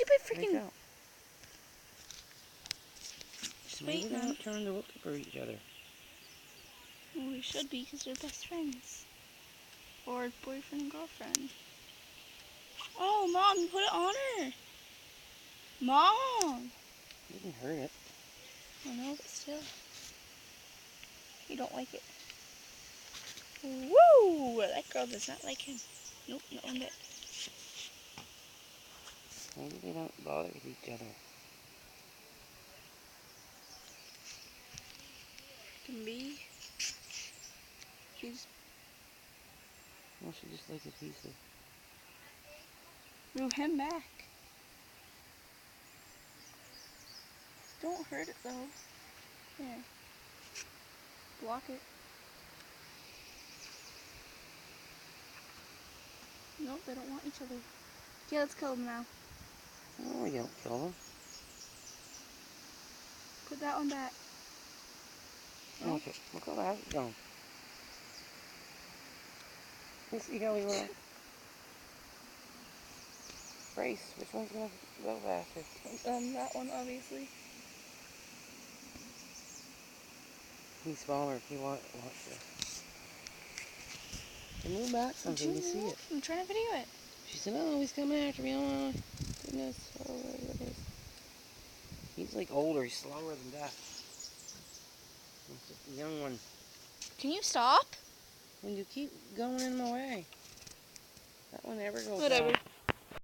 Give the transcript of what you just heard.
stupid freaking... Reach out. Just Maybe wait, they're man. not trying to look for each other. Well, we should be, because they're best friends. Or boyfriend and girlfriend. Oh, Mom, you put it on her. Mom! You didn't hurt it. I know, but still. You don't like it. Woo! That girl does not like him. Nope, not one bit. Maybe they don't bother with each other. Can be. She's... Well, she just likes a piece of... Move him back. Don't hurt it, though. There. Block it. Nope, they don't want each other. Okay, let's kill them now. Oh, you don't kill them. Put that one back. No? Okay, look how that's going. You see how we went? Race, which one's going to go faster? That one, obviously. He's smaller if you watch this. And move back something, you see it. I'm trying to video it. She said, oh, he's coming after me. Oh my goodness. Oh my goodness. He's like older, he's slower than that. It's just a young one. Can you stop? And you keep going in my way. That one never goes Whatever. fast.